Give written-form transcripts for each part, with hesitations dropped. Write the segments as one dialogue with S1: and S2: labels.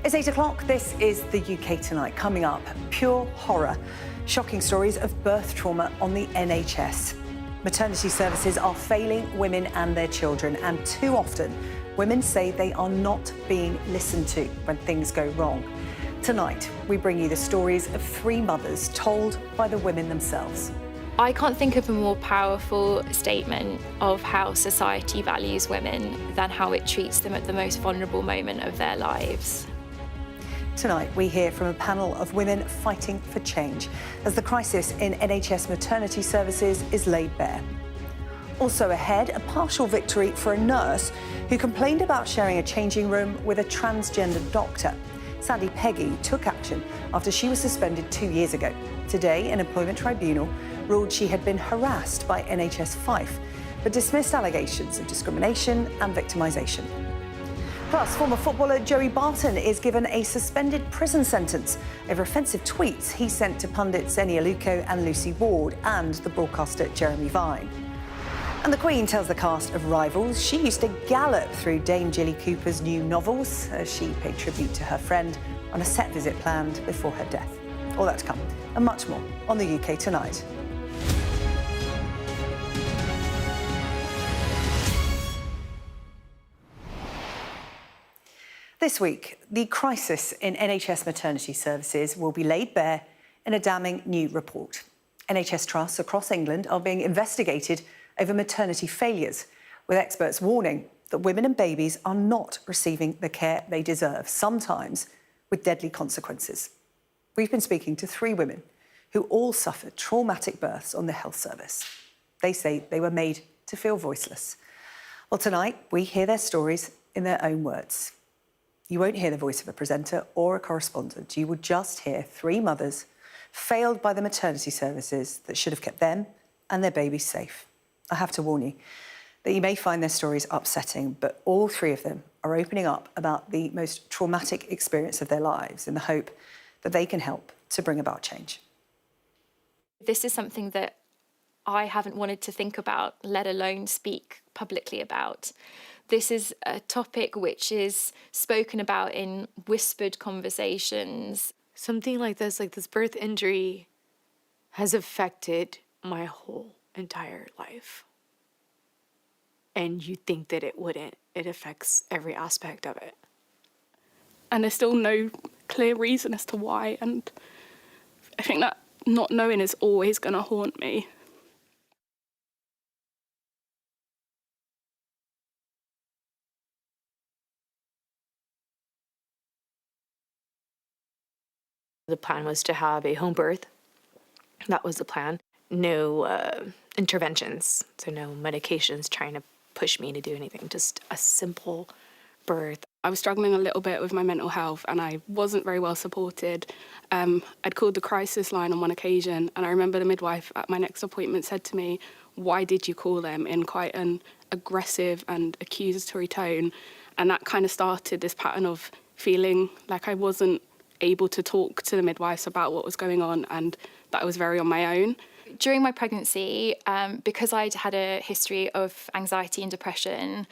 S1: It's 8 o'clock. This is the UK Tonight. Coming up, pure horror. Shocking stories of birth trauma on the NHS. Maternity services are failing women and their children, and too often, women say they are not being listened to when things go wrong. Tonight, we bring you the stories of 3 mothers told by the women themselves.
S2: I can't think of a more powerful statement of how society values women than how it treats them at the most vulnerable moment of their lives.
S1: Tonight, we hear from a panel of women fighting for change as the crisis in NHS maternity services is laid bare. Also ahead, a partial victory for a nurse who complained about sharing a changing room with a transgender doctor. Sadly, Peggy took action after she was suspended 2 years ago. Today, an employment tribunal ruled she had been harassed by NHS Fife, but dismissed allegations of discrimination and victimisation. Plus, former footballer Joey Barton is given a suspended prison sentence over offensive tweets he sent to pundits Eni Aluko and Lucy Ward and the broadcaster Jeremy Vine. And the Queen tells the cast of Rivals she used to gallop through Dame Jilly Cooper's new novels as she paid tribute to her friend on a set visit planned before her death. All that to come, and much more on the UK Tonight. This week, the crisis in NHS maternity services will be laid bare in a damning new report. NHS trusts across England are being investigated over maternity failures, with experts warning that women and babies are not receiving the care they deserve, sometimes with deadly consequences. We've been speaking to 3 women who all suffered traumatic births on the health service. They say they were made to feel voiceless. Well, tonight, we hear their stories in their own words. You won't hear the voice of a presenter or a correspondent. You will just hear 3 mothers failed by the maternity services that should have kept them and their babies safe. I have to warn you that you may find their stories upsetting, but all 3 of them are opening up about the most traumatic experience of their lives in the hope that they can help to bring about change.
S2: This is something that I haven't wanted to think about, let alone speak publicly about. This is a topic which is spoken about in whispered conversations.
S3: Something like this birth injury, has affected my whole entire life. And you think that it wouldn't. It affects every aspect of it.
S4: And there's still no clear reason as to why. And I think that not knowing is always going to haunt me.
S3: The plan was to have a home birth. That was the plan. No interventions, so no medications trying to push me to do anything, just a simple birth.
S4: I was struggling a little bit with my mental health and I wasn't very well supported. I'd called the crisis line on one occasion and I remember the midwife at my next appointment said to me, "Why did you call them?" in quite an aggressive and accusatory tone. And that kind of started this pattern of feeling like I wasn't able to talk to the midwives about what was going on and that I was very on my own.
S2: During my pregnancy, because I'd had a history of anxiety and depression,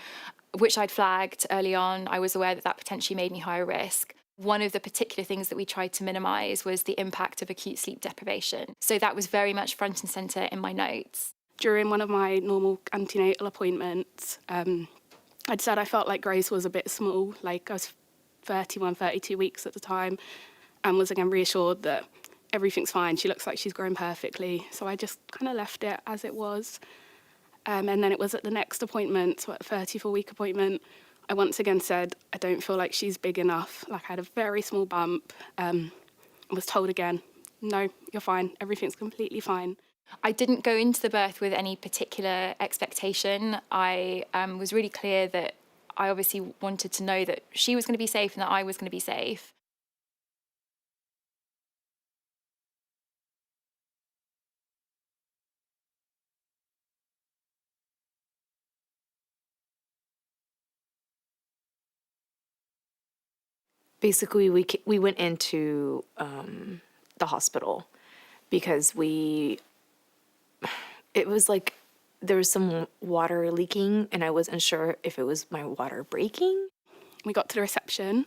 S2: which I'd flagged early on, I was aware that that potentially made me higher risk. One of the particular things that we tried to minimise was the impact of acute sleep deprivation. So that was very much front and centre in my notes.
S4: During one of my normal antenatal appointments, I'd said I felt like Grace was a bit small, like I was 31, 32 weeks at the time, and was again reassured that everything's fine. She looks like she's grown perfectly. So I just kind of left it as it was. And then it was at the next appointment, so at a 34-week appointment, I once again said, I don't feel like she's big enough. Like I had a very small bump. I was told again, no, you're fine. Everything's completely fine.
S2: I didn't go into the birth with any particular expectation. I was really clear that I obviously wanted to know that she was going to be safe and that I was going to be safe.
S3: Basically, we went into the hospital because it was like there was some water leaking and I wasn't sure if it was my water breaking.
S4: We got to the reception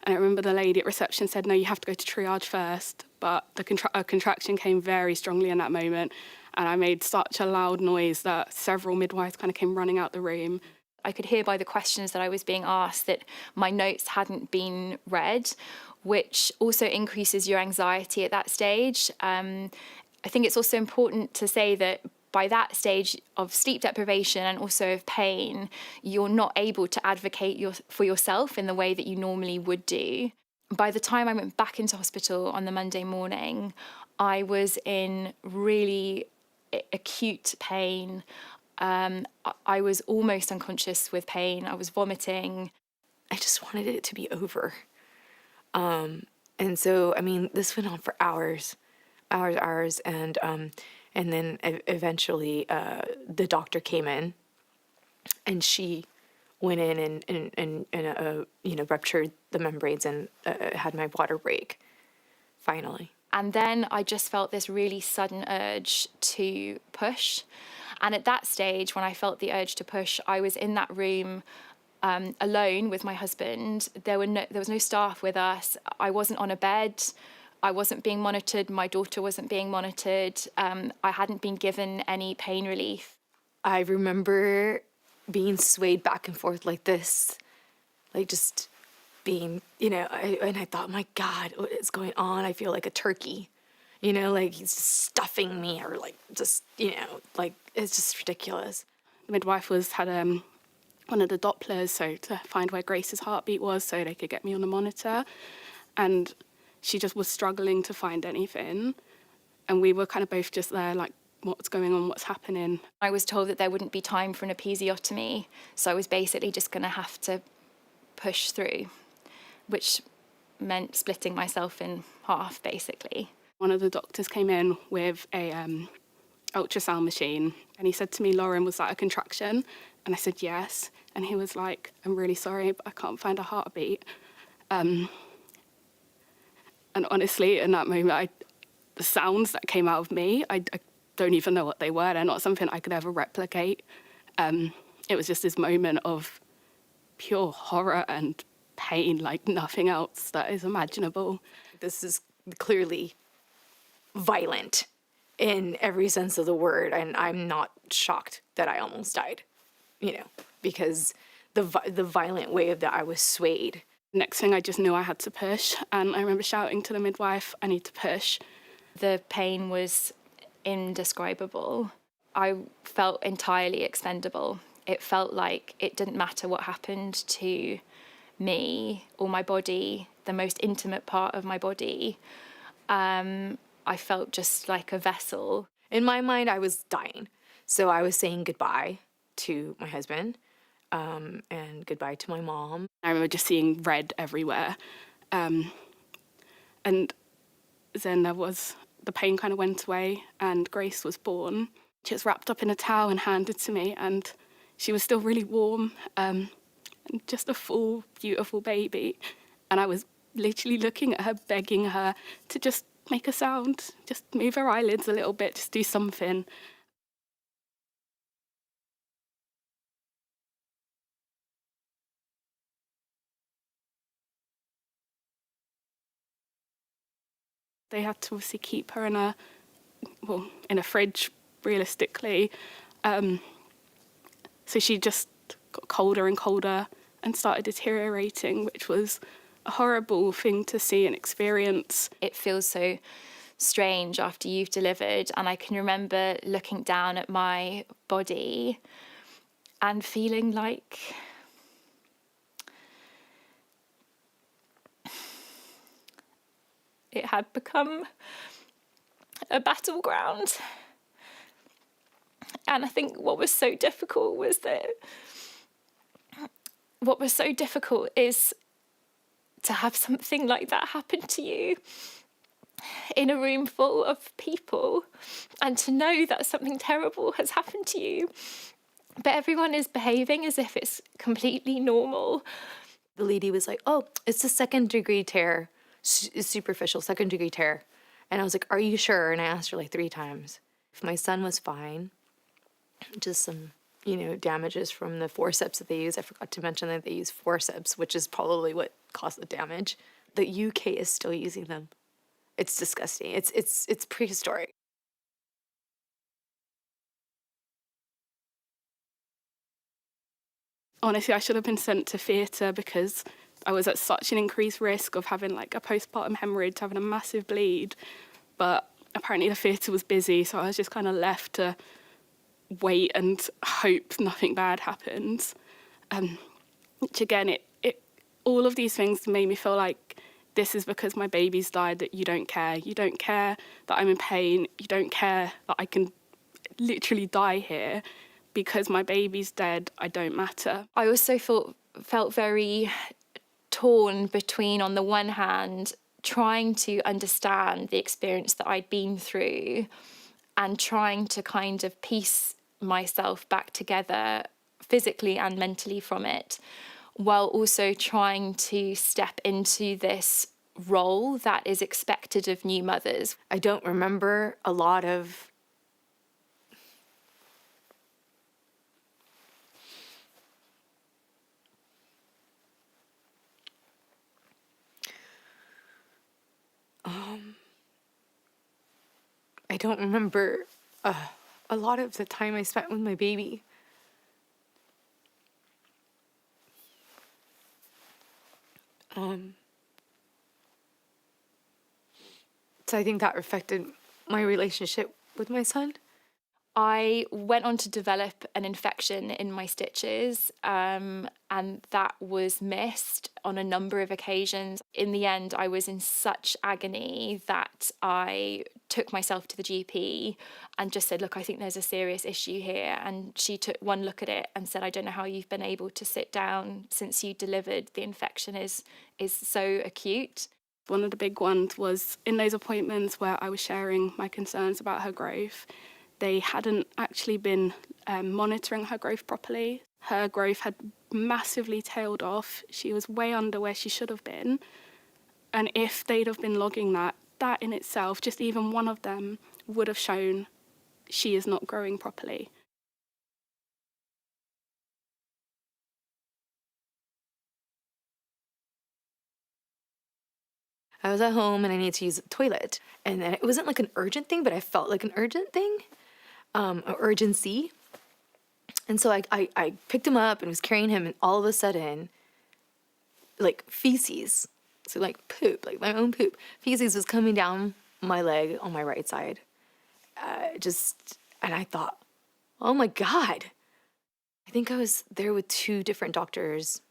S4: And I remember the lady at reception said, no, you have to go to triage first. But a contraction came very strongly in that moment. And I made such a loud noise that several midwives kind of came running out the room.
S2: I could hear by the questions that I was being asked that my notes hadn't been read, which also increases your anxiety at that stage. I think it's also important to say that by that stage of sleep deprivation and also of pain, you're not able to advocate for yourself in the way that you normally would do. By the time I went back into hospital on the Monday morning, I was in really acute pain. I was almost unconscious with pain. I was vomiting.
S3: I just wanted it to be over. And so, I mean, this went on for hours. And then eventually the doctor came in and she went in and ruptured the membranes and had my water break, finally.
S2: And then I just felt this really sudden urge to push. And at that stage, when I felt the urge to push, I was in that room alone with my husband. There was no staff with us. I wasn't on a bed. I wasn't being monitored. My daughter wasn't being monitored. I hadn't been given any pain relief.
S3: I remember being swayed back and forth like this, like just being, and I thought, my God, what is going on? I feel like a turkey, like he's just stuffing me or like just, like it's just ridiculous.
S4: The midwife had one of the Dopplers, so to find where Grace's heartbeat was so they could get me on the monitor. And she just was struggling to find anything. And we were kind of both just there like, what's going on, what's happening?
S2: I was told that there wouldn't be time for an episiotomy, so I was basically just going to have to push through, which meant splitting myself in half, basically.
S4: One of the doctors came in with a ultrasound machine, and he said to me, Lauren, was that a contraction? And I said, yes. And he was like, I'm really sorry, but I can't find a heartbeat. And honestly, in that moment, the sounds that came out of me, I don't even know what they were. They're not something I could ever replicate. It was just this moment of pure horror and pain, like nothing else that is imaginable.
S3: This is clearly violent in every sense of the word, and I'm not shocked that I almost died, because the violent way that I was swayed.
S4: Next thing, I just knew I had to push, and I remember shouting to the midwife, I need to push.
S2: The pain was indescribable. I felt entirely expendable. It felt like it didn't matter what happened to me or my body, the most intimate part of my body. I felt just like a vessel.
S3: In my mind, I was dying. So I was saying goodbye to my husband and goodbye to my mom.
S4: I remember just seeing red everywhere. And then the pain kind of went away and Grace was born. She was wrapped up in a towel and handed to me, and she was still really warm, and just a full, beautiful baby. And I was literally looking at her, begging her to just make a sound, just move her eyelids a little bit, just do something. They had to obviously keep her in a fridge, realistically. So she just got colder and colder and started deteriorating, which was a horrible thing to see and experience.
S2: It feels so strange after you've delivered, and I can remember looking down at my body and feeling like it had become a battleground. And I think what was so difficult is to have something like that happen to you in a room full of people, and to know that something terrible has happened to you, but everyone is behaving as if it's completely normal.
S3: The lady was like, oh, it's a second-degree tear, superficial second-degree tear. And I was like, are you sure? And I asked her like 3 times. If my son was fine, just some, damages from the forceps that they use. I forgot to mention that they use forceps, which is probably what cause the damage. The UK is still using them. It's disgusting. It's prehistoric.
S4: Honestly, I should have been sent to theatre because I was at such an increased risk of having like a postpartum hemorrhage, having a massive bleed. But apparently the theatre was busy, so I was just kind of left to wait and hope nothing bad happens. Which again, it all of these things made me feel like this is because my baby's died that you don't care. You don't care that I'm in pain. You don't care that I can literally die here. Because my baby's dead, I don't matter.
S2: I also felt very torn between, on the one hand, trying to understand the experience that I'd been through and trying to kind of piece myself back together physically and mentally from it, while also trying to step into this role that is expected of new mothers.
S3: I don't remember a lot of I don't remember a lot of the time I spent with my baby. So I think that affected my relationship with my son.
S2: I went on to develop an infection in my stitches, and that was missed on a number of occasions. In the end, I was in such agony that I took myself to the GP and just said, look, I think there's a serious issue here. And she took one look at it and said, I don't know how you've been able to sit down since you delivered. The infection is so acute.
S4: One of the big ones was in those appointments where I was sharing my concerns about her growth. They hadn't actually been monitoring her growth properly. Her growth had massively tailed off. She was way under where she should have been. And if they'd have been logging that in itself, just even one of them would have shown she is not growing properly.
S3: I was at home and I needed to use the toilet. And then it wasn't like an urgent thing, but I felt like an urgent thing. An urgency. And so I picked him up and was carrying him, and all of a sudden, like feces, so like poop, like my own poop, feces was coming down my leg on my right side. And I thought, oh my God. I think I was there with 2 different doctors,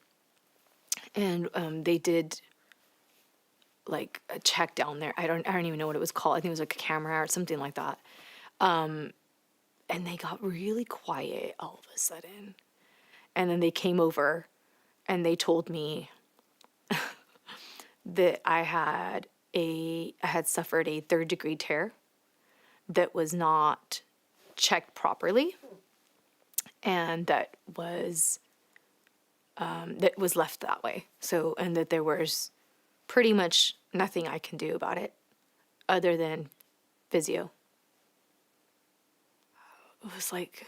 S3: and they did like a check down there. I don't even know what it was called. I think it was like a camera or something like that. And they got really quiet all of a sudden. And then they came over and they told me that I had suffered a 3rd-degree tear that was not checked properly, and that was left that way. So, and that there was pretty much nothing I can do about it other than physio. It was like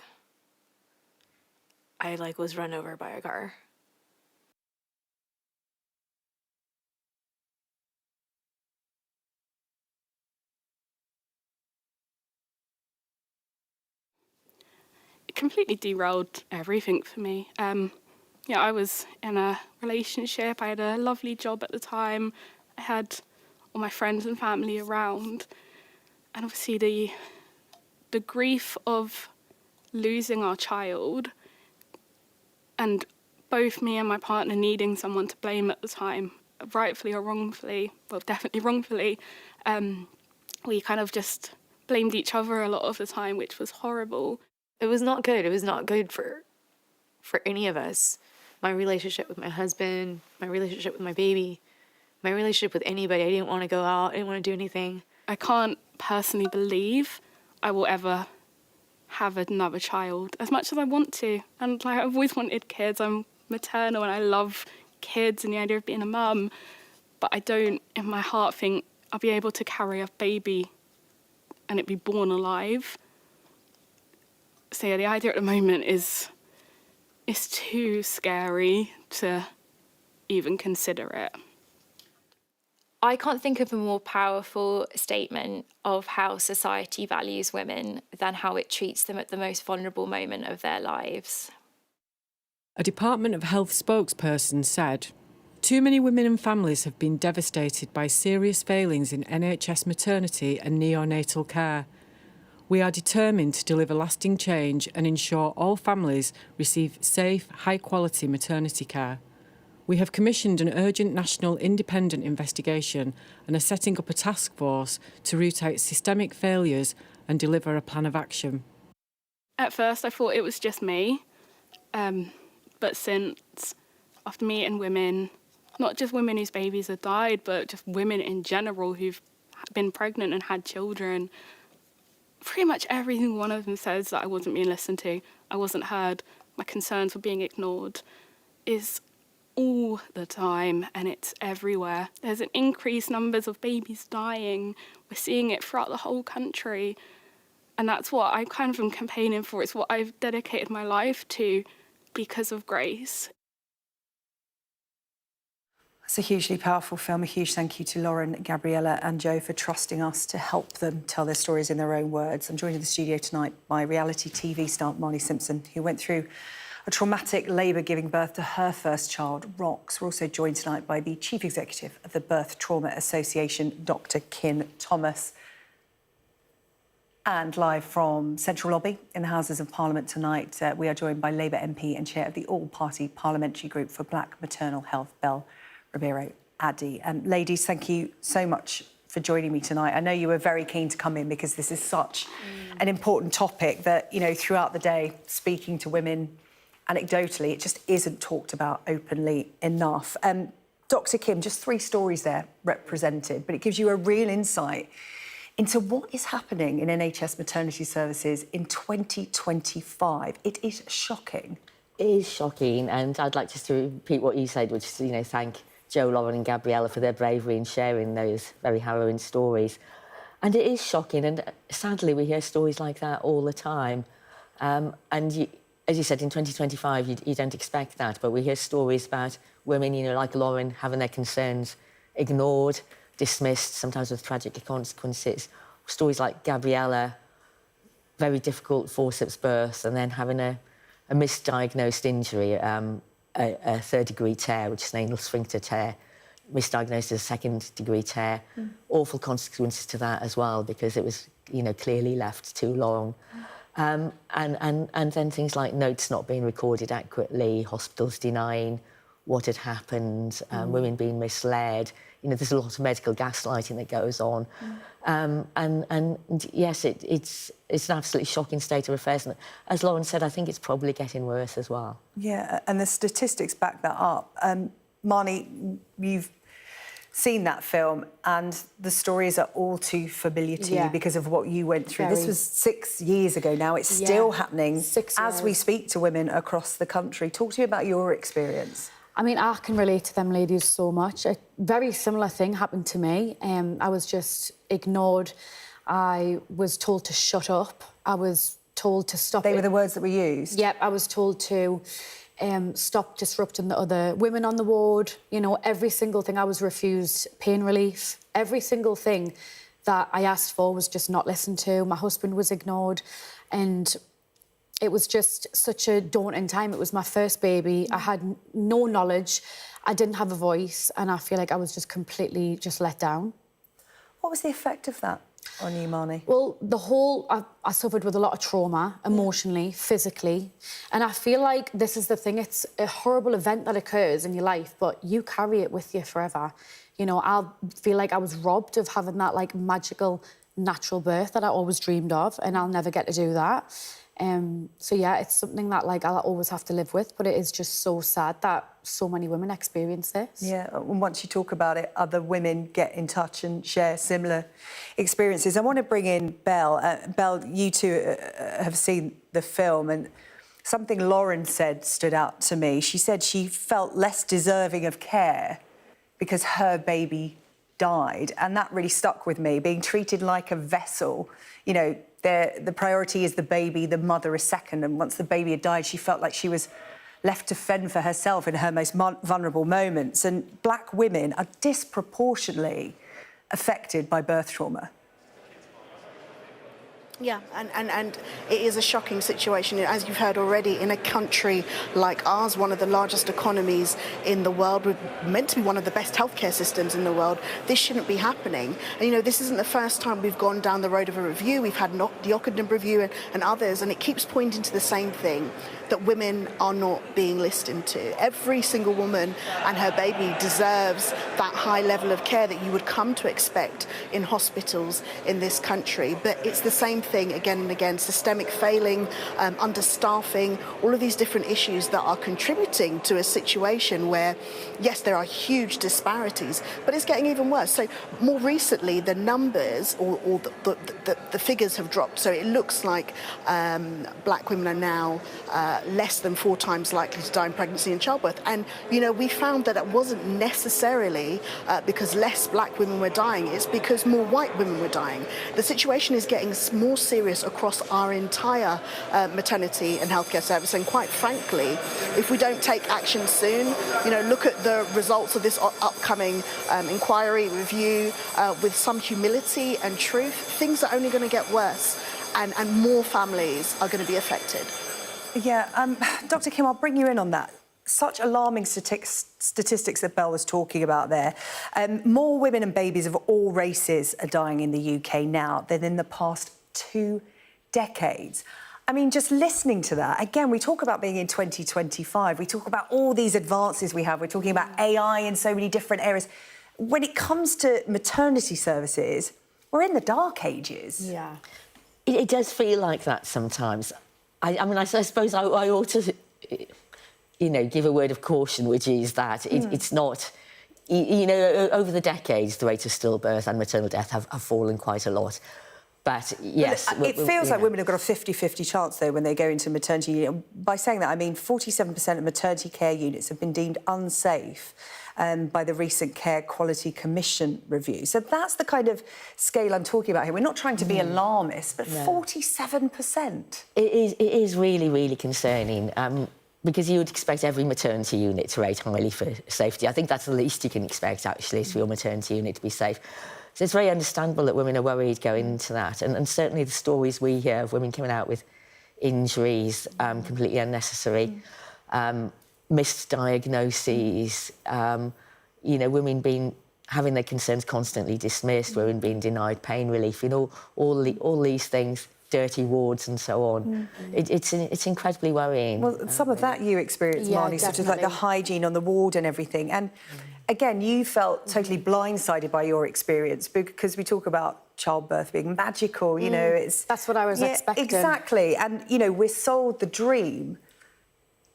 S3: I was run over by a car.
S4: It completely derailed everything for me. I was in a relationship. I had a lovely job at the time. I had all my friends and family around. And obviously the grief of losing our child, and both me and my partner needing someone to blame at the time, rightfully or wrongfully, well, definitely wrongfully, we kind of just blamed each other a lot of the time, which was horrible.
S3: It was not good. It was not good for any of us. My relationship with my husband, my relationship with my baby, my relationship with anybody. I didn't want to go out. I didn't want to do anything.
S4: I can't personally believe I will ever have another child, as much as I want to. And I've always wanted kids. I'm maternal and I love kids and the idea of being a mum. But I don't, in my heart, think I'll be able to carry a baby and it be born alive. So yeah, the idea at the moment is too scary to even consider it.
S2: I can't think of a more powerful statement of how society values women than how it treats them at the most vulnerable moment of their lives.
S5: A Department of Health spokesperson said, "Too many women and families have been devastated by serious failings in NHS maternity and neonatal care. We are determined to deliver lasting change and ensure all families receive safe, high-quality maternity care. We have commissioned an urgent national independent investigation and are setting up a task force to root out systemic failures and deliver a plan of action."
S4: At first I thought it was just me, but since, after meeting women, not just women whose babies have died, but just women in general who've been pregnant and had children, pretty much every single one of them says that I wasn't being listened to, I wasn't heard, my concerns were being ignored, is all the time, and it's everywhere. There's an increased numbers of babies dying. We're seeing it throughout the whole country. And that's what I kind of am campaigning for. It's what I've dedicated my life to because of Grace.
S1: It's a hugely powerful film. A huge thank you to Lauren, Gabriella and Joe for trusting us to help them tell their stories in their own words. I'm joined in the studio tonight by reality TV star Marnie Simpson, who went through a traumatic labour giving birth to her first child, Rox. We're also joined tonight by the Chief Executive of the Birth Trauma Association, Dr Kim Thomas. And live from Central Lobby in the Houses of Parliament tonight, we are joined by Labour MP and Chair of the All-Party Parliamentary Group for Black Maternal Health, Bel Ribeiro Addy. Ladies, thank you so much for joining me tonight. I know you were very keen to come in because this is such an important topic that, you know, throughout the day, speaking to women, anecdotally, it just isn't talked about openly enough. Dr Kim, just 3 stories there represented, but it gives you a real insight into what is happening in NHS maternity services in 2025. It is shocking.
S6: It is shocking, and I'd like just to repeat what you said, which is, you know, thank Joe, Lauren and Gabriella for their bravery in sharing those very harrowing stories. And it is shocking, and sadly we hear stories like that all the time. And you, as you said, in 2025 you don't expect that, but we hear stories about women, you know, like Lauren, having their concerns ignored, dismissed, sometimes with tragic consequences. Stories like Gabriella, very difficult forceps birth, and then having a misdiagnosed injury, a third-degree tear, which is an anal sphincter tear, misdiagnosed as a second-degree tear. Awful consequences to that as well, because it was, you know, clearly left too long. And then things like notes not being recorded accurately, hospitals denying what had happened, women being misled. You know, there's a lot of medical gaslighting that goes on. And yes, it's an absolutely shocking state of affairs. And as Lauren said, I think it's probably getting worse as well. Yeah,
S1: and the statistics back that up. Marnie, you've seen that film, and the stories are all too familiar to you because of what you went through. This was 6 years ago now. It's still happening as we speak to women across the country. Talk to me about your experience.
S7: I mean, I can relate to them ladies so much. A very similar thing happened to me. I was just ignored. I was told to shut up. I was told to stop.
S1: They were the words that were used?
S7: Yep, I was told to stop disrupting the other women on the ward. You know, every single thing. I was refused pain relief. Every single thing that I asked for was just not listened to. My husband was ignored. And it was just such a daunting time. It was my first baby. I had no knowledge. I didn't have a voice. And I feel like I was just completely just let down.
S1: What was the effect of that on you, Marnie?
S7: Well, I suffered with a lot of trauma, emotionally, physically. And I feel like this is the thing. It's a horrible event that occurs in your life, but you carry it with you forever. You know, I feel like I was robbed of having that, like, magical, natural birth that I always dreamed of, and I'll never get to do that. So, yeah, it's something that, like, I'll always have to live with, but it is just so sad that so many women experience this.
S1: Yeah, and once you talk about it, other women get in touch and share similar experiences. I want to bring in Bel. Bel, you two have seen the film, and something Lauren said stood out to me. She said she felt less deserving of care because her baby died, and that really stuck with me, being treated like a vessel. You know, the priority is the baby, the mother is second, and once the baby had died, she felt like she was left to fend for herself in her most vulnerable moments. And black women are disproportionately affected by birth trauma.
S8: Yeah, and it is a shocking situation, as you've heard already, in a country like ours, one of the largest economies in the world, we're meant to be one of the best healthcare systems in the world. This shouldn't be happening. And, you know, this isn't the first time we've gone down the road of a review. We've had the Ockenden review and others, and it keeps pointing to the same thing, that women are not being listened to. Every single woman and her baby deserves that high level of care that you would come to expect in hospitals in this country. But it's the same thing again and again: systemic failing, understaffing, all of these different issues that are contributing to a situation where, yes, there are huge disparities, but it's getting even worse. So more recently, the numbers or the figures have dropped. So it looks like black women are now less than 4 times likely to die in pregnancy and childbirth. And, you know, we found that it wasn't necessarily because less black women were dying, it's because more white women were dying. The situation is getting more serious across our entire maternity and healthcare service. And quite frankly, if we don't take action soon, you know, look at the results of this upcoming inquiry review with some humility and truth, things are only going to get worse, and more families are going to be affected.
S1: Yeah, Dr. Kim, I'll bring you in on that. Such alarming statistics that Belle was talking about there. More women and babies of all races are dying in the UK now than in the past 2 decades. I mean, just listening to that, again, we talk about being in 2025, we talk about all these advances we have, we're talking about AI in so many different areas. When it comes to maternity services, we're in the dark ages.
S7: Yeah.
S6: It does feel like that sometimes. I mean, I suppose I ought to, you know, give a word of caution, which is that it's not, you know, over the decades, the rate of stillbirth and maternal death have fallen quite a lot. But, yes...
S1: It feels like women have got a 50-50 chance, though, when they go into maternity unit. By saying that, I mean 47% of maternity care units have been deemed unsafe by the recent Care Quality Commission review. So that's the kind of scale I'm talking about here. We're not trying to be alarmist, but 47%.
S6: It is really, really concerning, because you would expect every maternity unit to rate highly for safety. I think that's the least you can expect, actually, is for your maternity unit to be safe. So it's very understandable that women are worried going into that. And certainly the stories we hear of women coming out with injuries, completely unnecessary, missed diagnoses, you know, women having their concerns constantly dismissed, women being denied pain relief, you know, all these things, dirty wards and so on. It's incredibly worrying.
S1: Well, some of that you experienced, Marnie, sort of like the hygiene on the ward and everything. And again, you felt totally blindsided by your experience, because we talk about childbirth being magical, you know, it's...
S7: That's what I was expecting.
S1: Exactly. And, you know, we're sold the dream.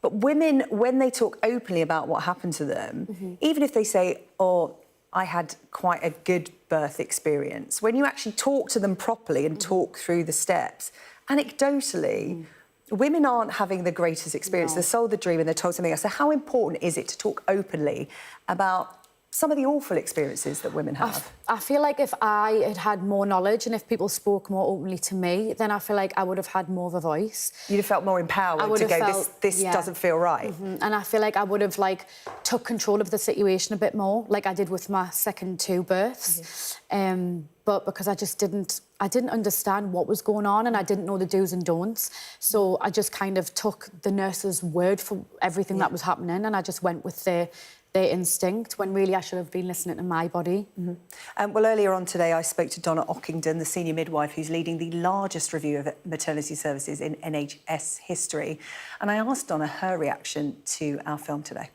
S1: But women, when they talk openly about what happened to them, even if they say, oh, I had quite a good birth experience, when you actually talk to them properly and talk through the steps, anecdotally, women aren't having the greatest experience. They're sold the dream and they're told something else. So how important is it to talk openly about some of the awful experiences that women have?
S7: I feel like if I had had more knowledge and if people spoke more openly to me, then I feel like I would have had more of a voice.
S1: You'd have felt more empowered to go, this doesn't feel right.
S7: And I feel like I would have, like, took control of the situation a bit more, like I did with my second 2 births. But because I didn't understand what was going on and I didn't know the do's and don'ts. So I just kind of took the nurse's word for everything that was happening, and I just went with their instinct, when really I should have been listening to my body.
S1: Well, earlier on today, I spoke to Donna Ockenden, the senior midwife who's leading the largest review of maternity services in NHS history. And I asked Donna her reaction to our film today.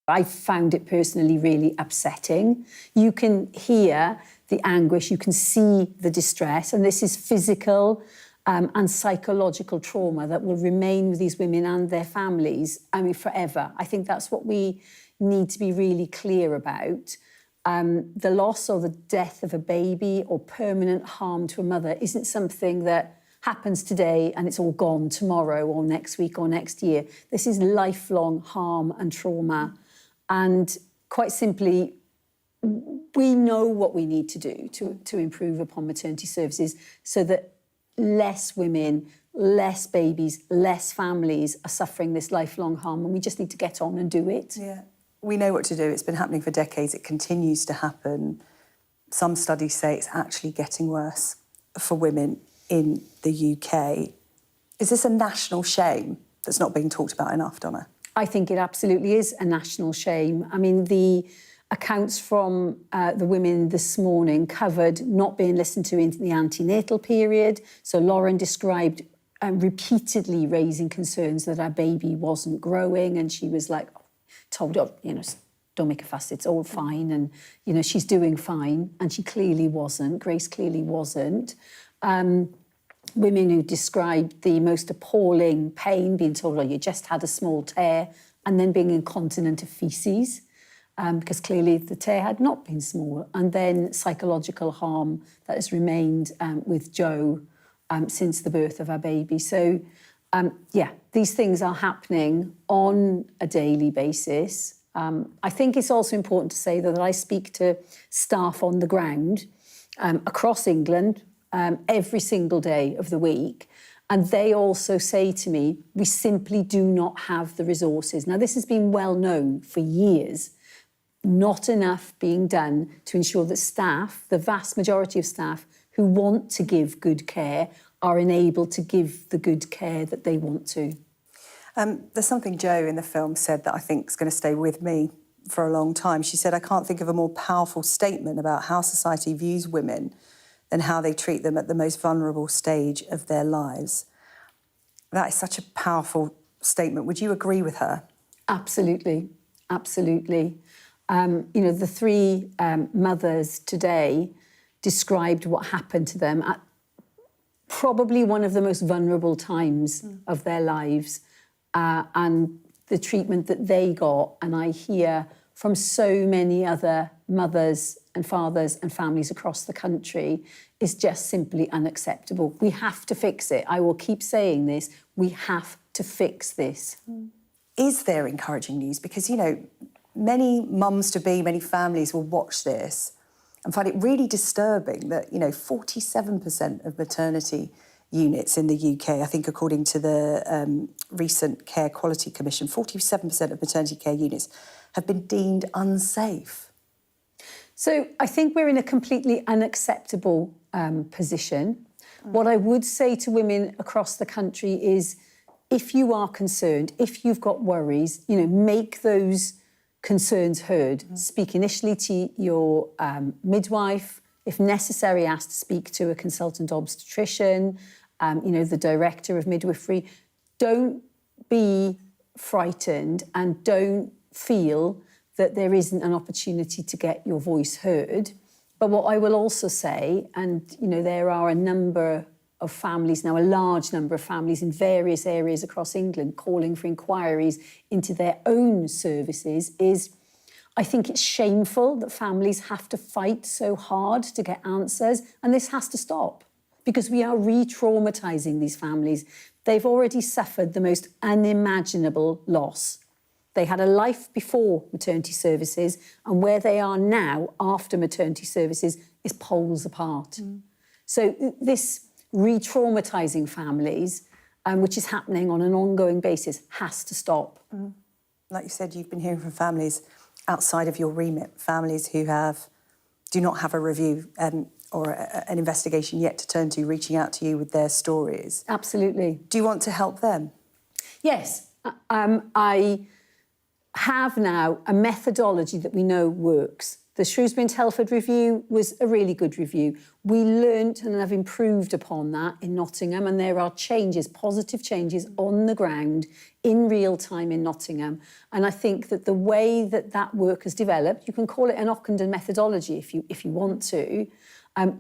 S9: I found it personally really upsetting. You can hear the anguish, you can see the distress, and this is physical and psychological trauma that will remain with these women and their families, I mean, forever. I think that's what we need to be really clear about. The loss or the death of a baby or permanent harm to a mother isn't something that happens today and it's all gone tomorrow or next week or next year. This is lifelong harm and trauma. And quite simply, we know what we need to do to improve upon maternity services so that less women less babies, less families are suffering this lifelong harm, and we just need to get on and do it.
S1: Yeah. We know what to do. It's been happening for decades. It continues to happen. Some studies say it's actually getting worse for women in the UK. Is this a national shame that's not being talked about enough, Donna?
S9: I think it absolutely is a national shame. I mean, the accounts from the women this morning covered not being listened to in the antenatal period. So Lauren described repeatedly raising concerns that our baby wasn't growing, and she was like, told, oh, you know, don't make a fuss, it's all fine, and, you know, she's doing fine, and she clearly wasn't. Grace clearly wasn't. Women who described the most appalling pain, being told, oh, you just had a small tear, and then being incontinent of faeces, because clearly the tear had not been small, and then psychological harm that has remained with Jo since the birth of our baby. So, yeah, these things are happening on a daily basis. I think it's also important to say that I speak to staff on the ground across England every single day of the week, and they also say to me, we simply do not have the resources. Now, this has been well known for years. Not enough being done to ensure that staff, the vast majority of staff who want to give good care, are enabled to give the good care that they want to.
S1: There's something Jo in the film said that I think is going to stay with me for a long time. She said, I can't think of a more powerful statement about how society views women than how they treat them at the most vulnerable stage of their lives. That is such a powerful statement. Would you agree with her?
S9: Absolutely, absolutely. You know, the three mothers today described what happened to them at probably one of the most vulnerable times of their lives, and the treatment that they got. And I hear from so many other mothers and fathers and families across the country is just simply unacceptable. We have to fix it. I will keep saying this. We have to fix this.
S1: Is there encouraging news? Because, you know, many mums-to-be, many families will watch this and find it really disturbing that, you know, 47% of maternity units in the UK, I think according to the recent Care Quality Commission, 47% of maternity care units have been deemed unsafe.
S9: So I think we're in a completely unacceptable position. What I would say to women across the country is, if you are concerned, if you've got worries, you know, make those concerns heard. Speak initially to your midwife. If necessary, ask to speak to a consultant obstetrician, you know, the director of midwifery. Don't be frightened and don't feel that there isn't an opportunity to get your voice heard. But what I will also say, and, you know, there are a number of families now, a large number of families in various areas across England calling for inquiries into their own services, is I think it's shameful that families have to fight so hard to get answers, and this has to stop because we are re-traumatising these families. They've already suffered the most unimaginable loss. They had a life before maternity services, and where they are now after maternity services is poles apart. So this re-traumatising families, which is happening on an ongoing basis, has to stop.
S1: Like you said, you've been hearing from families outside of your remit, families who do not have a review or an investigation yet to turn to, reaching out to you with their stories.
S9: Absolutely.
S1: Do you want to help them?
S9: Yes. I have now a methodology that we know works. The Shrewsbury and Telford review was a really good review. We learnt and have improved upon that in Nottingham, and there are changes, positive changes on the ground in real time in Nottingham. And I think that the way that that work has developed, you can call it an Ockenden methodology if you want to,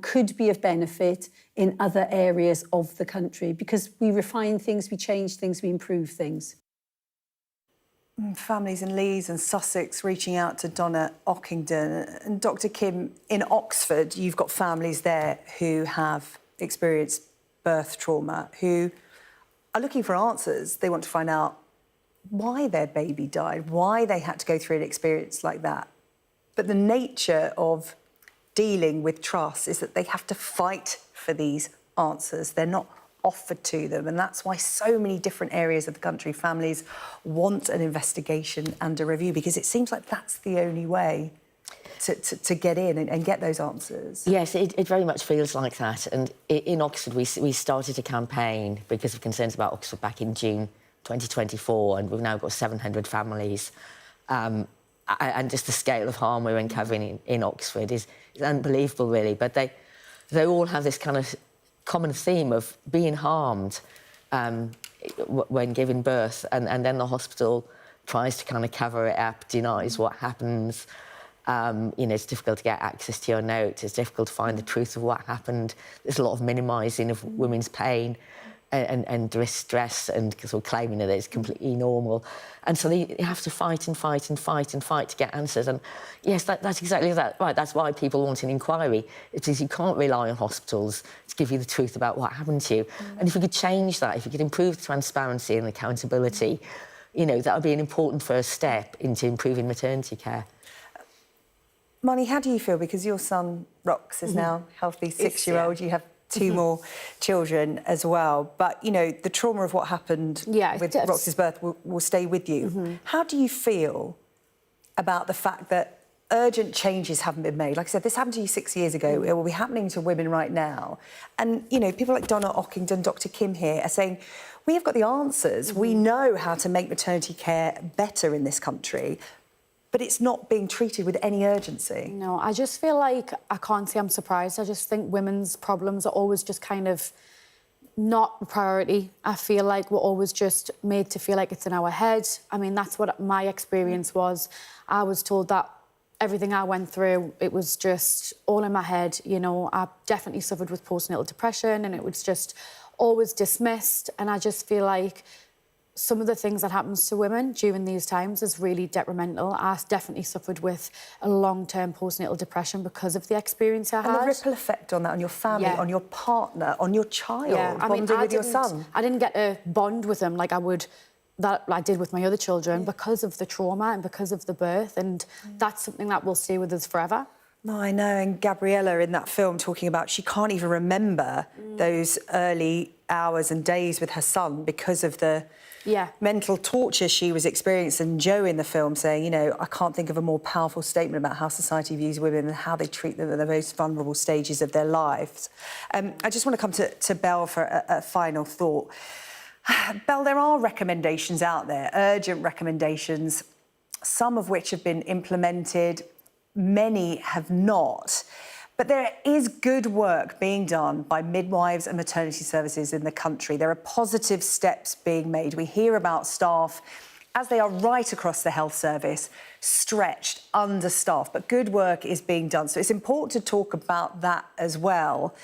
S9: could be of benefit in other areas of the country, because we refine things, we change things, we improve things.
S1: Families in Leeds and Sussex reaching out to Donna Ockenden. And Dr. Kim, in Oxford, you've got families there who have experienced birth trauma, who are looking for answers. They want to find out why their baby died, why they had to go through an experience like that. But the nature of dealing with trust is that they have to fight for these answers. They're not offered to them. And that's why so many different areas of the country, families want an investigation and a review, because it seems like that's the only way to get in and get those answers.
S6: Yes, it very much feels like that. And in Oxford, we started a campaign because of concerns about Oxford back in June 2024, and we've now got 700 families. And just the scale of harm we're uncovering in Oxford is unbelievable, really. But they all have this kind of common theme of being harmed when giving birth, and then the hospital tries to kind of cover it up, denies what happens. It's difficult to get access to your notes. It's difficult to find the truth of what happened. There's a lot of minimising of women's pain and distress, and sort of claiming that it's completely normal. And so they have to fight and fight and fight and fight to get answers. And yes, that's exactly that. Right, that's why people want an inquiry. It is, you can't rely on hospitals to give you the truth about what happened to you. And if we could change that, if we could improve transparency and accountability, that would be an important first step into improving maternity care.
S1: Mani, how do you feel? Because your son, Rox, is now healthy, six-year-old. You have two more children as well. But, the trauma of what happened with Rox's birth will stay with you. How do you feel about the fact that urgent changes haven't been made? Like I said, this happened to you 6 years ago. It will be happening to women right now. And, people like Donna Ockington, Dr Kim here are saying, we have got the answers. We know how to make maternity care better in this country, but it's not being treated with any urgency.
S7: No, I just feel like, I can't say I'm surprised. I just think women's problems are always just kind of not a priority. I feel like we're always just made to feel like it's in our head. I mean, that's what my experience was. I was told that everything I went through, it was just all in my head. I definitely suffered with postnatal depression, and it was just always dismissed. And I just feel like some of the things that happens to women during these times is really detrimental. I definitely suffered with a long-term postnatal depression because of the experience I had.
S1: And the ripple effect on that, on your family, on your partner, on your child, bonding with your son.
S7: I didn't get a bond with him like I did with my other children because of the trauma and because of the birth, and that's something that will stay with us forever.
S1: No, I know, and Gabriella in that film talking about she can't even remember those early hours and days with her son because of the mental torture she was experiencing. And Joe in the film saying, I can't think of a more powerful statement about how society views women and how they treat them at the most vulnerable stages of their lives. I just want to come to Belle for a final thought. Belle, there are recommendations out there, urgent recommendations, some of which have been implemented, many have not. But there is good work being done by midwives and maternity services in the country. There are positive steps being made. We hear about staff, as they are right across the health service, stretched, understaffed, but good work is being done. So it's important to talk about that as well.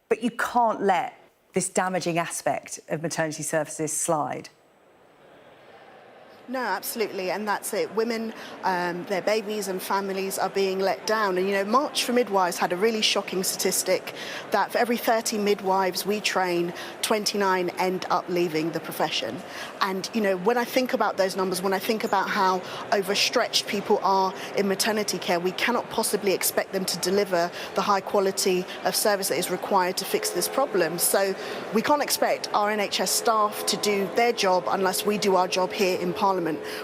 S1: But you can't let this damaging aspect of maternity services slide.
S8: No, absolutely, and that's it. Women, their babies and families are being let down. And, March for Midwives had a really shocking statistic that for every 30 midwives we train, 29 end up leaving the profession. And, when I think about those numbers, when I think about how overstretched people are in maternity care, we cannot possibly expect them to deliver the high quality of service that is required to fix this problem. So we can't expect our NHS staff to do their job unless we do our job here in Parliament.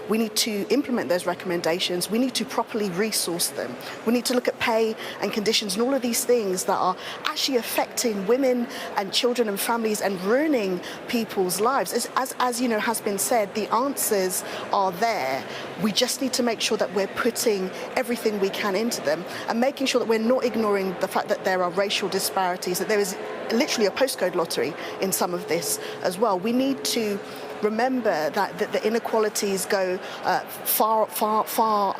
S8: We need to implement those recommendations. We need to properly resource them. We need to look at pay and conditions and all of these things that are actually affecting women and children and families and ruining people's lives. As has been said, the answers are there. We just need to make sure that we're putting everything we can into them and making sure that we're not ignoring the fact that there are racial disparities, that there is literally a postcode lottery in some of this as well. We need to remember that the inequalities go far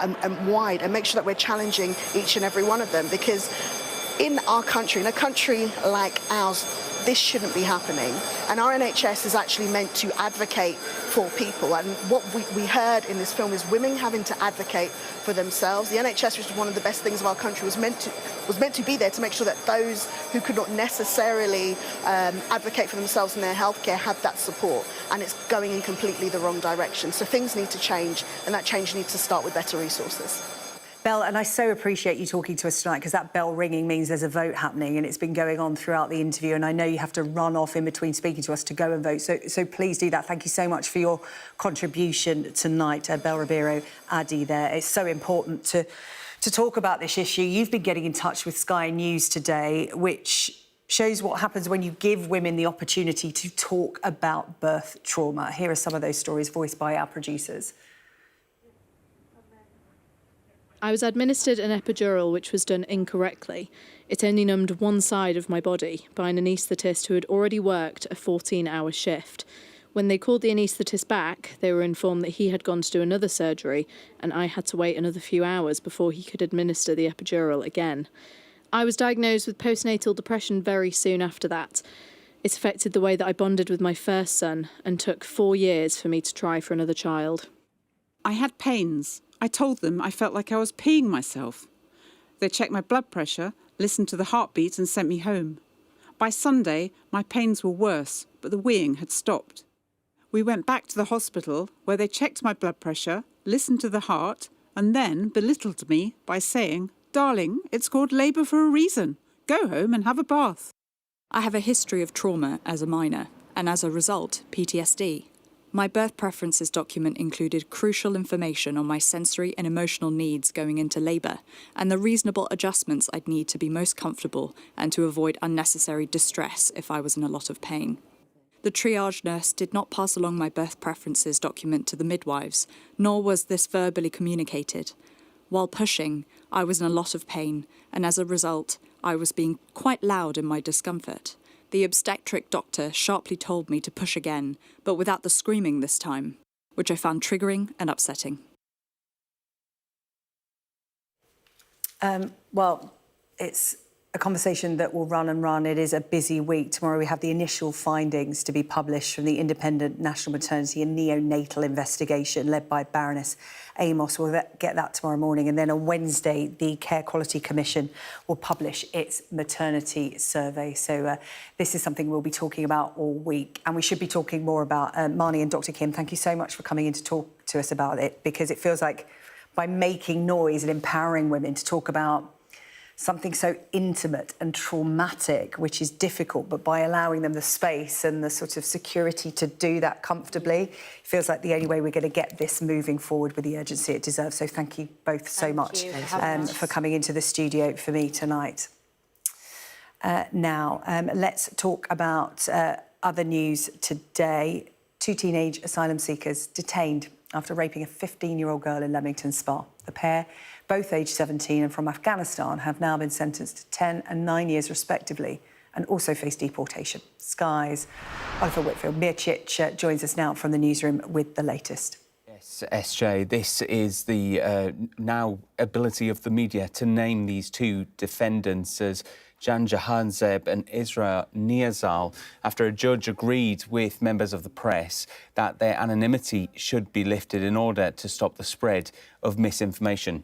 S8: and wide, and make sure that we're challenging each and every one of them, because in our country, in a country like ours, this shouldn't be happening. And our NHS is actually meant to advocate for people. And what we heard in this film is women having to advocate for themselves. The NHS, which is one of the best things of our country, was meant to be there to make sure that those who could not necessarily advocate for themselves in their healthcare had that support. And it's going in completely the wrong direction. So things need to change, and that change needs to start with better resources.
S1: Belle, and I so appreciate you talking to us tonight, because that bell ringing means there's a vote happening, and it's been going on throughout the interview, and I know you have to run off in between speaking to us to go and vote, so please do that. Thank you so much for your contribution tonight, Belle Ribeiro Addy there. It's so important to talk about this issue. You've been getting in touch with Sky News today, which shows what happens when you give women the opportunity to talk about birth trauma. Here are some of those stories voiced by our producers.
S10: I was administered an epidural which was done incorrectly. It only numbed one side of my body by an anaesthetist who had already worked a 14-hour shift. When they called the anaesthetist back, they were informed that he had gone to do another surgery and I had to wait another few hours before he could administer the epidural again. I was diagnosed with postnatal depression very soon after that. It affected the way that I bonded with my first son and took 4 years for me to try for another child.
S11: I had pains. I told them I felt like I was peeing myself. They checked my blood pressure, listened to the heartbeat and sent me home. By Sunday, my pains were worse, but the weeing had stopped. We went back to the hospital where they checked my blood pressure, listened to the heart and then belittled me by saying, "Darling, it's called labour for a reason. Go home and have a bath."
S12: I have a history of trauma as a minor and as a result, PTSD. My birth preferences document included crucial information on my sensory and emotional needs going into labour and the reasonable adjustments I'd need to be most comfortable and to avoid unnecessary distress if I was in a lot of pain. The triage nurse did not pass along my birth preferences document to the midwives, nor was this verbally communicated. While pushing, I was in a lot of pain, and as a result, I was being quite loud in my discomfort. The obstetric doctor sharply told me to push again, but without the screaming this time, which I found triggering and upsetting.
S1: Well, it's a conversation that will run and run. It is a busy week. Tomorrow we have the initial findings to be published from the independent National Maternity and Neonatal Investigation led by Baroness Amos. We'll get that tomorrow morning. And then on Wednesday, the Care Quality Commission will publish its maternity survey. So this is something we'll be talking about all week. And we should be talking more about Marnie and Dr. Kim. Thank you so much for coming in to talk to us about it, because it feels like by making noise and empowering women to talk about something so intimate and traumatic, which is difficult, but by allowing them the space and the sort of security to do that comfortably, it feels like the only way we're going to get this moving forward with the urgency it deserves. So thank you both so much for coming into the studio for me tonight. Now, let's talk about other news today. 2 teenage asylum seekers detained after raping a 15-year-old girl in Leamington Spa. The pair, both aged 17 and from Afghanistan, have now been sentenced to 10 and 9 years respectively and also face deportation. Sky's Oliver Whitfield. Mirchich joins us now from the newsroom with the latest.
S13: Yes, SJ, this is the now ability of the media to name these 2 defendants as Jan Jahanzeb and Isra Niazal, after a judge agreed with members of the press that their anonymity should be lifted in order to stop the spread of misinformation.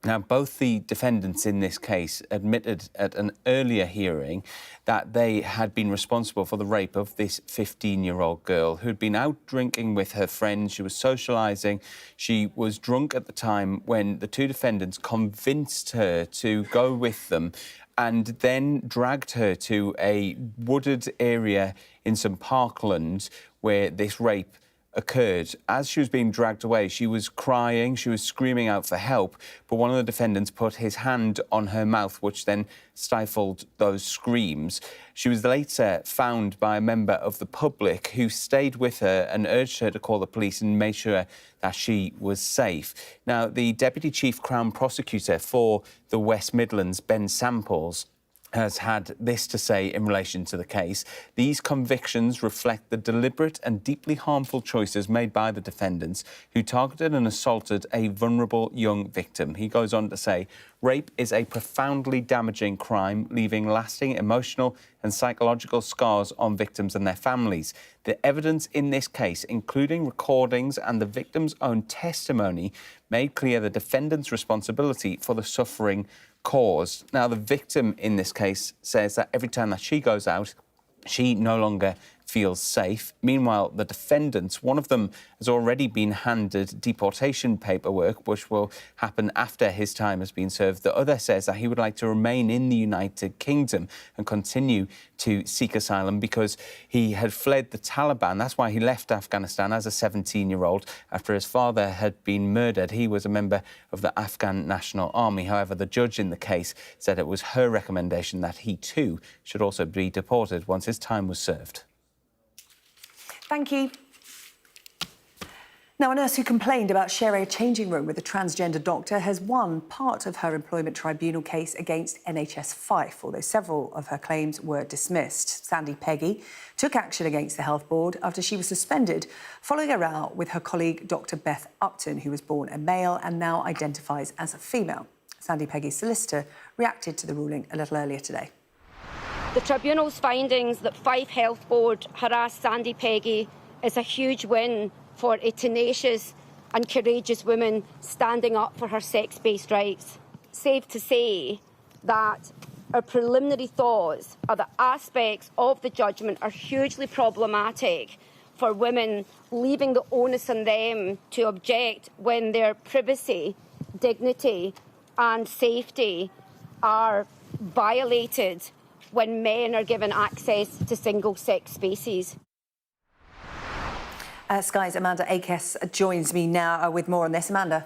S13: Now, both the defendants in this case admitted at an earlier hearing that they had been responsible for the rape of this 15-year-old girl who'd been out drinking with her friends. She was socialising. She was drunk at the time when the 2 defendants convinced her to go with them and then dragged her to a wooded area in some parkland where this rape occurred. As she was being dragged away, she was crying, she was screaming out for help, but one of the defendants put his hand on her mouth, which then stifled those screams. She was later found by a member of the public who stayed with her and urged her to call the police and made sure that she was safe. Now, the Deputy Chief Crown Prosecutor for the West Midlands, Ben Samples, has had this to say in relation to the case. These convictions reflect the deliberate and deeply harmful choices made by the defendants who targeted and assaulted a vulnerable young victim. He goes on to say, rape is a profoundly damaging crime, leaving lasting emotional and psychological scars on victims and their families. The evidence in this case, including recordings and the victim's own testimony, made clear the defendant's responsibility for the suffering caused. Now, the victim in this case says that every time that she goes out, she no longer feels safe. Meanwhile, the defendants, one of them has already been handed deportation paperwork, which will happen after his time has been served. The other says that he would like to remain in the United Kingdom and continue to seek asylum because he had fled the Taliban. That's why he left Afghanistan as a 17-year-old after his father had been murdered. He was a member of the Afghan National Army. However, the judge in the case said it was her recommendation that he too should also be deported once his time was served.
S1: Thank you. Now, a nurse who complained about sharing a changing room with a transgender doctor has won part of her employment tribunal case against NHS Fife, although several of her claims were dismissed. Sandy Peggy took action against the Health Board after she was suspended following a row with her colleague Dr Beth Upton, who was born a male and now identifies as a female. Sandy Peggy's solicitor reacted to the ruling a little earlier today.
S14: The tribunal's findings that Fife Health Board harassed Sandy Peggy is a huge win for a tenacious and courageous woman standing up for her sex-based rights. Safe to say that our preliminary thoughts are that aspects of the judgment are hugely problematic for women, leaving the onus on them to object when their privacy, dignity and safety are violated when men are given access to single-sex spaces.
S1: Sky's Amanda Akes joins me now with more on this. Amanda.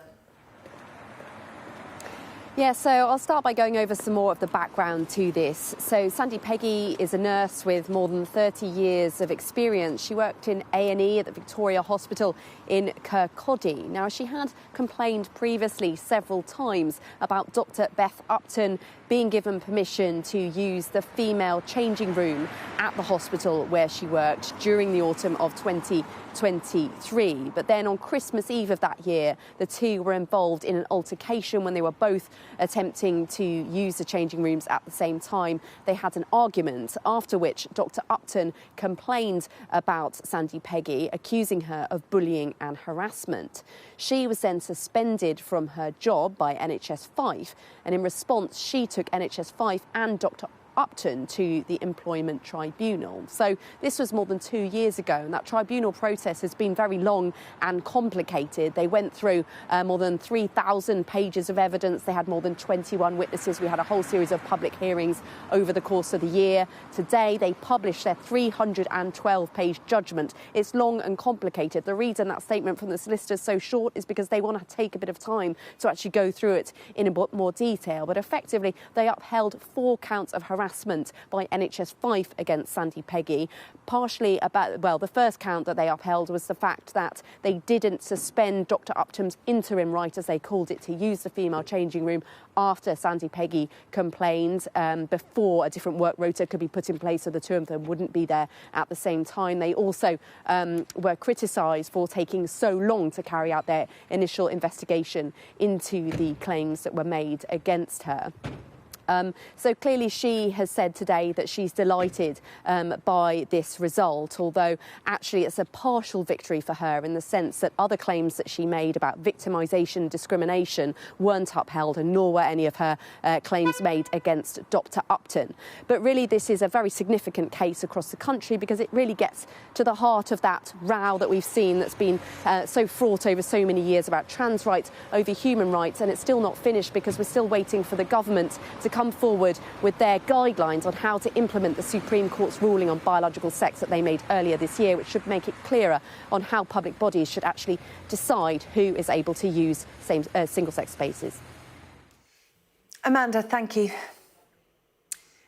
S15: Yeah, so I'll start by going over some more of the background to this. So Sandy Peggy is a nurse with more than 30 years of experience. She worked in A&E at the Victoria Hospital in Kirkcaldy. Now, she had complained previously several times about Dr Beth Upton being given permission to use the female changing room at the hospital where she worked during the autumn of 2023. But then on Christmas Eve of that year, the two were involved in an altercation when they were both attempting to use the changing rooms at the same time. They had an argument, after which Dr Upton complained about Sandy Peggy, accusing her of bullying and harassment. She was then suspended from her job by NHS Fife, and in response she took NHS Fife and Dr Upton to the employment tribunal. So this was more than 2 years ago, and that tribunal process has been very long and complicated. They went through more than 3,000 pages of evidence. They had more than 21 witnesses. We had a whole series of public hearings over the course of the year. Today they published their 312-page judgment. It's long and complicated. The reason that statement from the solicitor is so short is because they want to take a bit of time to actually go through it in a bit more detail. But effectively they upheld 4 counts of harassment by NHS Fife against Sandy Peggy. Partially about, well, the first count that they upheld was the fact that they didn't suspend Dr Upton's interim right, as they called it, to use the female changing room after Sandy Peggy complained, before a different work rota could be put in place so the two of them wouldn't be there at the same time. They also were criticised for taking so long to carry out their initial investigation into the claims that were made against her. So clearly she has said today that she's delighted by this result, although actually it's a partial victory for her in the sense that other claims that she made about victimisation and discrimination weren't upheld, and nor were any of her claims made against Dr Upton. But really this is a very significant case across the country because it really gets to the heart of that row that we've seen that's been so fraught over so many years about trans rights over human rights, and it's still not finished because we're still waiting for the government to come forward with their guidelines on how to implement the Supreme Court's ruling on biological sex that they made earlier this year, which should make it clearer on how public bodies should actually decide who is able to use single-sex spaces.
S1: Amanda, thank you.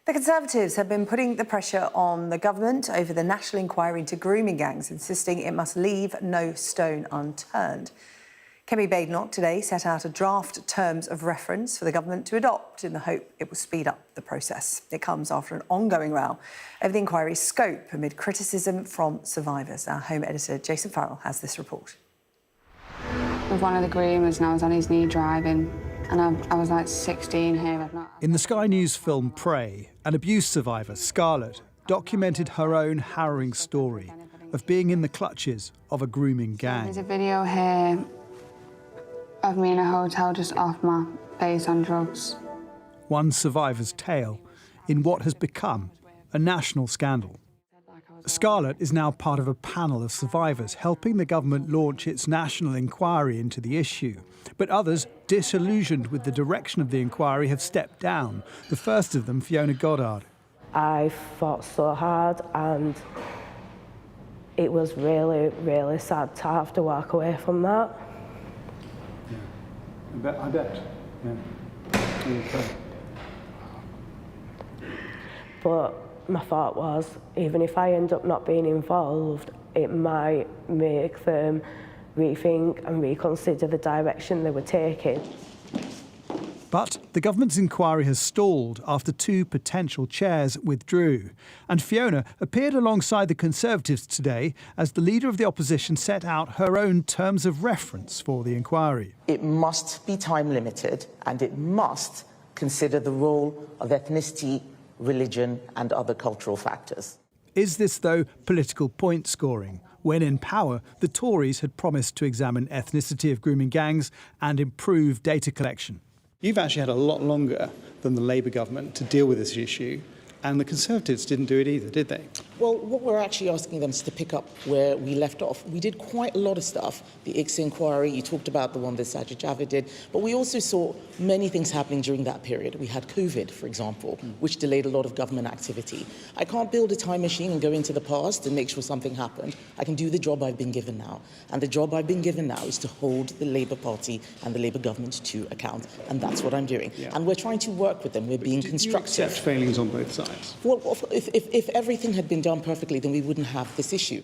S1: The Conservatives have been putting the pressure on the government over the national inquiry into grooming gangs, insisting it must leave no stone unturned. Kemi Badenoch today set out a draft terms of reference for the government to adopt in the hope it will speed up the process. It comes after an ongoing row over the inquiry's scope amid criticism from survivors. Our Home editor Jason Farrell has this report.
S16: With one of the groomers, and I was on his knee driving, and I was like 16 here.
S17: In the Sky News film Prey, an abuse survivor, Scarlett, documented her own harrowing story of being in the clutches of a grooming gang.
S16: There's a video here of me in a hotel just off my face on drugs.
S17: One survivor's tale in what has become a national scandal. Scarlett is now part of a panel of survivors helping the government launch its national inquiry into the issue. But others, disillusioned with the direction of the inquiry, have stepped down. The first of them, Fiona Goddard.
S18: I fought so hard, and it was really, really sad to have to walk away from that.
S17: Yeah. I bet. Yeah. Okay.
S18: But my thought was, even if I end up not being involved, it might make them rethink and reconsider the direction they were taking.
S17: But the government's inquiry has stalled after 2 potential chairs withdrew. And Fiona appeared alongside the Conservatives today as the leader of the opposition set out her own terms of reference for the inquiry.
S19: It must be time limited, and it must consider the role of ethnicity, religion and other cultural factors.
S17: Is this, though, political point scoring? When in power, the Tories had promised to examine ethnicity of grooming gangs and improve data collection. You've actually had a lot longer than the Labour government to deal with this issue, and the Conservatives didn't do it either, did they?
S19: Well, what we're actually asking them is to pick up where we left off. We did quite a lot of stuff. The ICSI inquiry, you talked about the one that Sajid Javid did, but we also saw many things happening during that period. We had COVID, for example, which delayed a lot of government activity. I can't build a time machine and go into the past and make sure something happened. I can do the job I've been given now. And the job I've been given now is to hold the Labour Party and the Labour government to account. And that's what I'm doing. Yeah. And we're trying to work with them. We're being constructive.
S17: You accept failings on both sides?
S19: Well, if everything had been done perfectly, then we wouldn't have this issue.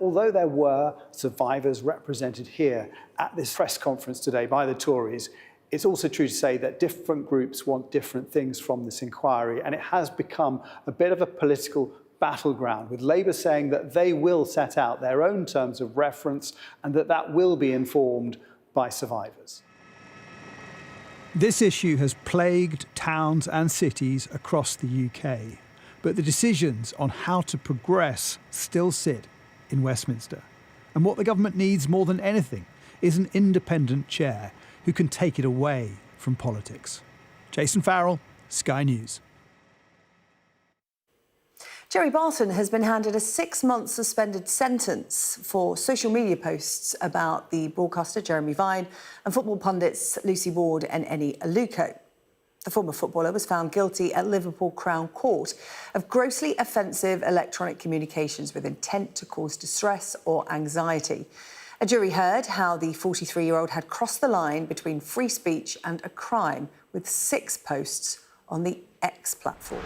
S17: Although there were survivors represented here at this press conference today by the Tories, it's also true to say that different groups want different things from this inquiry, and it has become a bit of a political battleground, with Labour saying that they will set out their own terms of reference and that will be informed by survivors. This issue has plagued towns and cities across the UK, but the decisions on how to progress still sit in Westminster. And what the government needs more than anything is an independent chair who can take it away from politics. Jason Farrell, Sky News.
S1: Jerry Barton has been handed a 6-month suspended sentence for social media posts about the broadcaster Jeremy Vine and football pundits Lucy Ward and Eni Aluko. The former footballer was found guilty at Liverpool Crown Court of grossly offensive electronic communications with intent to cause distress or anxiety. A jury heard how the 43-year-old had crossed the line between free speech and a crime with 6 posts on the X platform.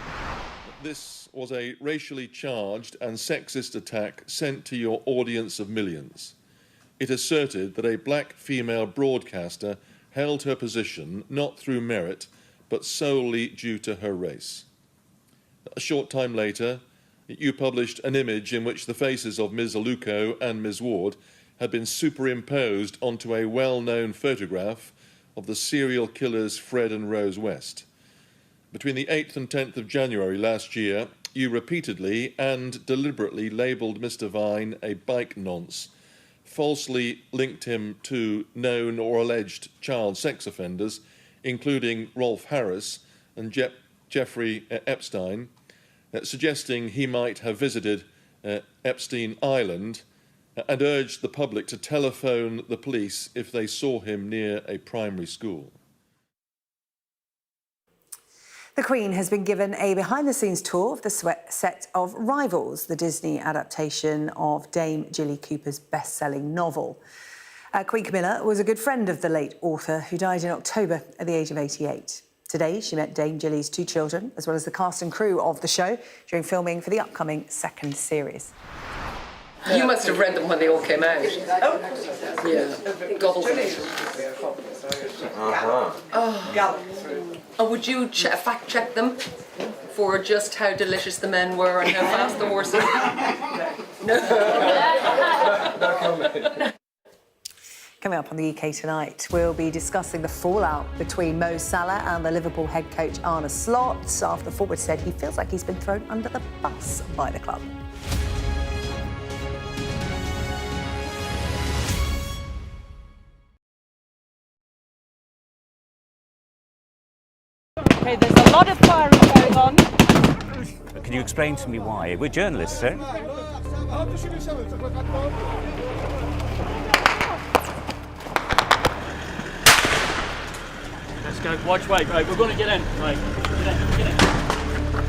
S20: This was a racially charged and sexist attack sent to your audience of millions. It asserted that a black female broadcaster held her position not through merit, but solely due to her race. A short time later, you published an image in which the faces of Ms. Aluko and Ms. Ward had been superimposed onto a well-known photograph of the serial killers Fred and Rose West. Between the 8th and 10th of January last year, you repeatedly and deliberately labelled Mr. Vine a bike nonce, falsely linked him to known or alleged child sex offenders, including Rolf Harris and Jeffrey Epstein, suggesting he might have visited Epstein Island, and urged the public to telephone the police if they saw him near a primary school.
S1: The Queen has been given a behind-the-scenes tour of the set of Rivals, the Disney adaptation of Dame Jilly Cooper's best-selling novel. Queen Camilla was a good friend of the late author, who died in October at the age of 88. Today, she met Dame Jilly's 2 children, as well as the cast and crew of the show, during filming for the upcoming 2nd series.
S21: You must have read them when they all came out. Oh. Yeah. Gobbled them. And would you fact-check them for just how delicious the men were and how fast the horses?
S1: No comment. Coming up on the UK Tonight, we'll be discussing the fallout between Mo Salah and the Liverpool head coach Arne Slot after the forward said he feels like he's been thrown under the bus by the club.
S22: Okay, there's a lot of firing going on.
S3: Can you explain to me why? We're journalists, sir.
S22: Let's go. Watch weight, right? We're going to get in. Right.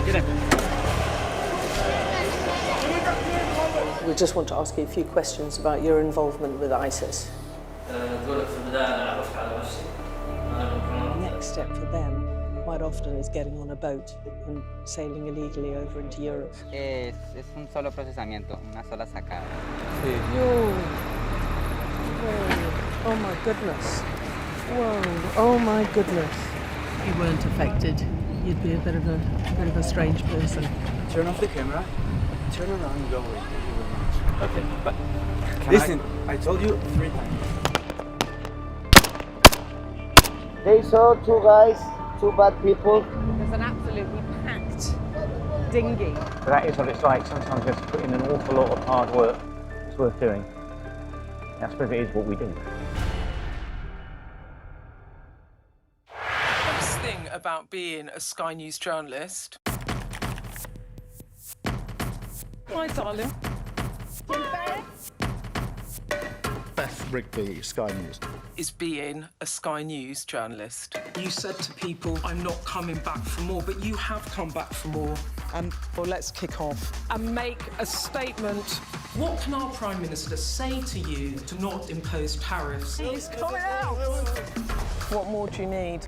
S22: Get in.
S23: We just want to ask you a few questions about your involvement with ISIS. The next step for them quite often is getting on a boat and sailing illegally over into Europe.
S24: Es un solo procesamiento, una sola sacada.
S23: Whoa. Oh my goodness. Whoa. Oh my goodness. If you weren't affected, you'd be a bit of a strange person.
S25: Turn off the camera. Turn around and go away.
S3: Okay, but
S25: Listen, I told you 3 times.
S26: They saw 2 guys, 2 bad people.
S23: There's an absolutely packed dinghy.
S3: that is what it's like. Sometimes you have to put in an awful lot of hard work. It's worth doing. I suppose it is what we do.
S27: The best thing about being a Sky News journalist.
S23: Hi, darling.
S28: Beth Rigby, Sky News.
S27: Is being a Sky News journalist. You said to people, I'm not coming back for more, but you have come back for more.
S23: Well, let's kick off and make a statement.
S27: What can our Prime Minister say to you to not impose tariffs?
S23: He's coming out! What more do you need?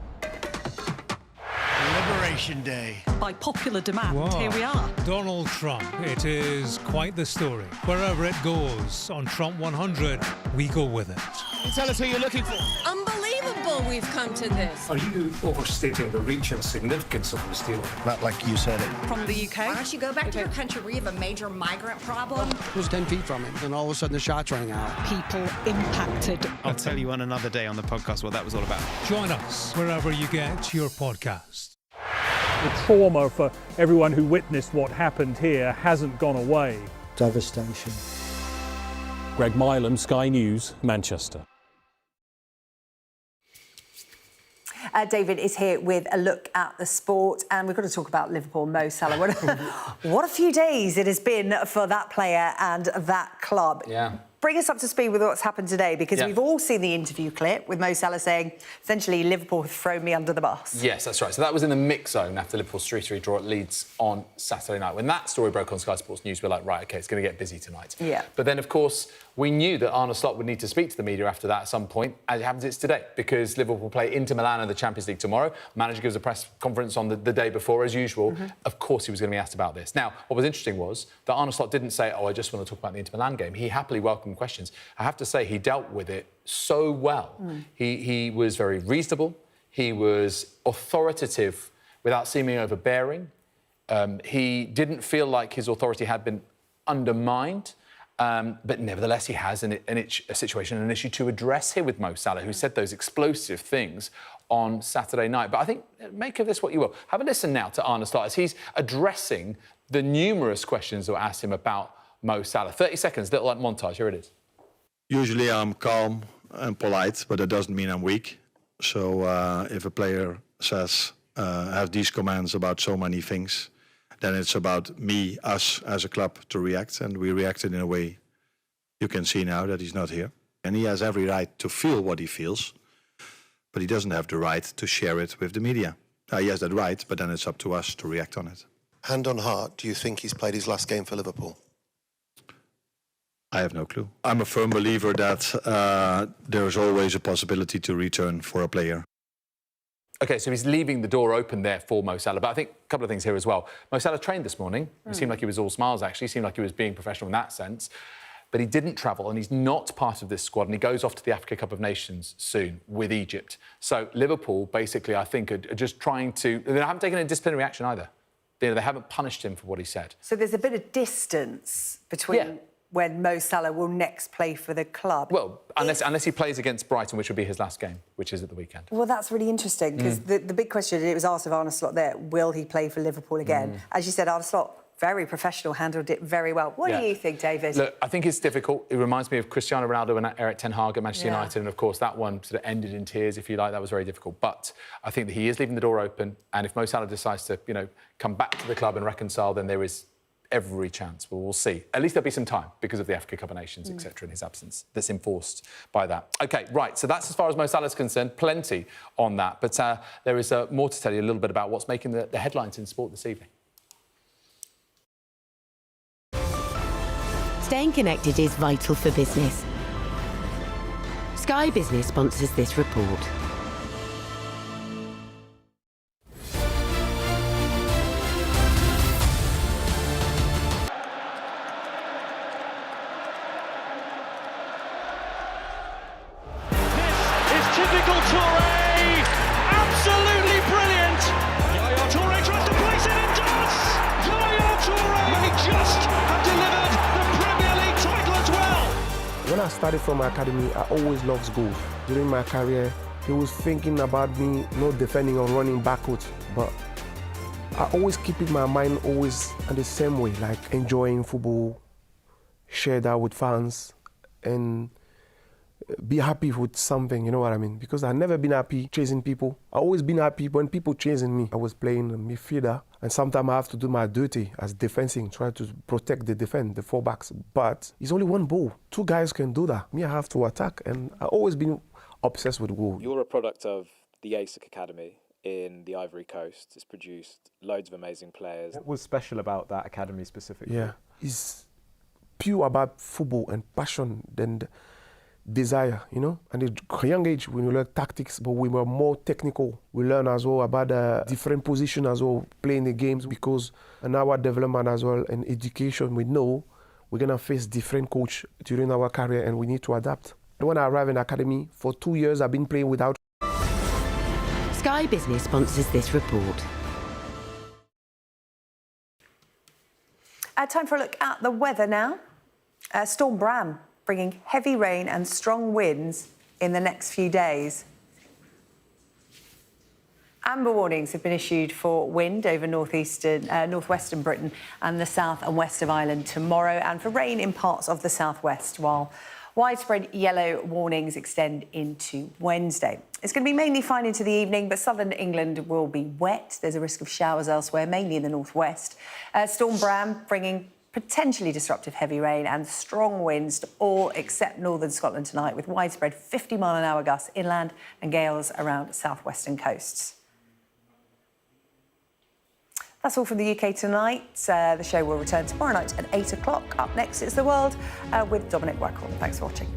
S29: Liberation Day.
S30: By popular demand,
S29: Wow.
S30: here we are.
S29: Donald Trump. It is quite the story. Wherever it goes, on Trump 100, we go with it. Can you tell us who you're looking for?
S30: Unbelievable we've come to this.
S29: Are you overstating the reach and significance of this deal?
S28: Not like you said it.
S30: From the UK.
S31: Why don't you go back to your country where you have a major migrant problem?
S32: It was 10 feet from him, and all of a sudden the shot's running out.
S30: People impacted.
S33: I'll tell you on another day on the podcast what that was all about.
S29: Join us wherever you get your podcasts.
S34: The trauma for everyone who witnessed what happened here hasn't gone away.
S35: Devastation.
S34: Greg Milam, Sky News, Manchester.
S1: David is here with a look at the sport, and we've got to talk about Liverpool, Mo Salah. What a few days it has been for that player and that club.
S36: Yeah.
S1: Bring us up to speed with what's happened today, because we've all seen the interview clip with Mo Salah saying, essentially, Liverpool have thrown me under the bus.
S36: Yes, that's right. So that was in the mix zone after Liverpool's 3-3 draw at Leeds on Saturday night. When that story broke on Sky Sports News, we were like, right, OK, it's going to get busy tonight.
S1: Yeah.
S36: But then, of course, we knew that Arne Slot would need to speak to the media after that at some point. As it happens, it's today, because Liverpool play Inter Milan in the Champions League tomorrow. Manager gives a press conference on the day before, as usual. Of course, he was going to be asked about this. Now, what was interesting was that Arne Slot didn't say, oh, I just want to talk about the Inter Milan game. He happily welcomed questions. I have to say, he dealt with it so well. He was very reasonable. He was authoritative without seeming overbearing. He didn't feel like his authority had been undermined. But nevertheless, he has a situation, an issue to address here with Mo Salah, who said those explosive things on Saturday night. But I think, make of this what you will. Have a listen now to Arne Slot as he's addressing the numerous questions that were asked him about Mo Salah. 30 seconds, little like montage. Here it is.
S28: Usually I'm calm and polite, but that doesn't mean I'm weak. So if a player says, have these commands about so many things, then it's about me, us as a club to react. And we reacted in a way you can see now that he's not here. And he has every right to feel what he feels, but he doesn't have the right to share it with the media. He has that right, but then it's up to us to react on it.
S37: Hand on heart, do you think he's played his last game for Liverpool?
S28: I have no clue. I'm a firm believer that there's always a possibility to return for a player.
S36: OK, so he's leaving the door open there for Mo Salah. But I think a couple of things here as well. Mo Salah trained this morning. It seemed like he was all smiles, actually. It seemed like he was being professional in that sense. But he didn't travel, and he's not part of this squad, and he goes off to the Africa Cup of Nations soon with Egypt. So Liverpool, basically, I think, are just trying to... They haven't taken a disciplinary action either. They haven't punished him for what he said.
S1: So there's a bit of distance between when Mo Salah will next play for the club.
S36: Well, unless he plays against Brighton, which would be his last game, which is at the weekend.
S1: Well, that's really interesting, because the big question, it was asked of Arne Slot there, will he play for Liverpool again? As you said, Arne Slot very professional, handled it very well. What do you think, David?
S36: Look, I think it's difficult. It reminds me of Cristiano Ronaldo and Eric Ten Hag at Manchester United, and of course that one sort of ended in tears, if you like. That was very difficult. But I think that he is leaving the door open, and if Mo Salah decides to, you know, come back to the club and reconcile, then there is every chance. Well, we'll see. At least there'll be some time because of the Africa Cup of Nations, etc., in his absence. That's enforced by that. OK, right, so that's as far as Mo Salah is concerned. Plenty on that. But there is more to tell you a little bit about what's making the headlines in sport this evening.
S2: Staying connected is vital for business. Sky Business sponsors this report.
S22: Typical Touré, absolutely brilliant. Yaya Touré tries to place it and does. Yaya Touré may just have delivered the Premier League title as well.
S4: When I started from my academy, I always loved goals. During my career, he was thinking about me not defending or running backwards, but I always keep in my mind always in the same way, like enjoying football, share that with fans, and be happy with something, you know what I mean? Because I've never been happy chasing people. I've always been happy when people chasing me. I was playing midfielder, and sometimes I have to do my duty as defending, try to protect the defense, the fullbacks. But it's only one ball. Two guys can do that. Me, I have to attack, and I've always been obsessed with goal.
S5: You're a product of the ASIC Academy in the Ivory Coast. It's produced loads of amazing players.
S6: What was special about that academy specifically?
S4: Yeah, it's pure about football and passion than desire, you know. And at a young age, we learn tactics, but we were more technical. We learn as well about the different position as well, playing the games, because in our development as well and education, we know we're gonna face different coach during our career, and we need to adapt. And when I arrived in academy, for 2 years, I've been playing without.
S2: Sky Business sponsors this report.
S1: Time for a look at the weather now. Storm Bram bringing heavy rain and strong winds in the next few days. Amber warnings have been issued for wind over northwestern Britain and the south and west of Ireland tomorrow, and for rain in parts of the southwest, while widespread yellow warnings extend into Wednesday. It's going to be mainly fine into the evening, but southern England will be wet. There's a risk of showers elsewhere, mainly in the northwest. Storm Bram bringing potentially disruptive heavy rain and strong winds to all except northern Scotland tonight, with widespread 50-mile-an-hour gusts inland and gales around southwestern coasts. That's all from the UK tonight. The show will return tomorrow night at 8 o'clock. Up next, it's The World with Dominic Wackhorn. Thanks for watching.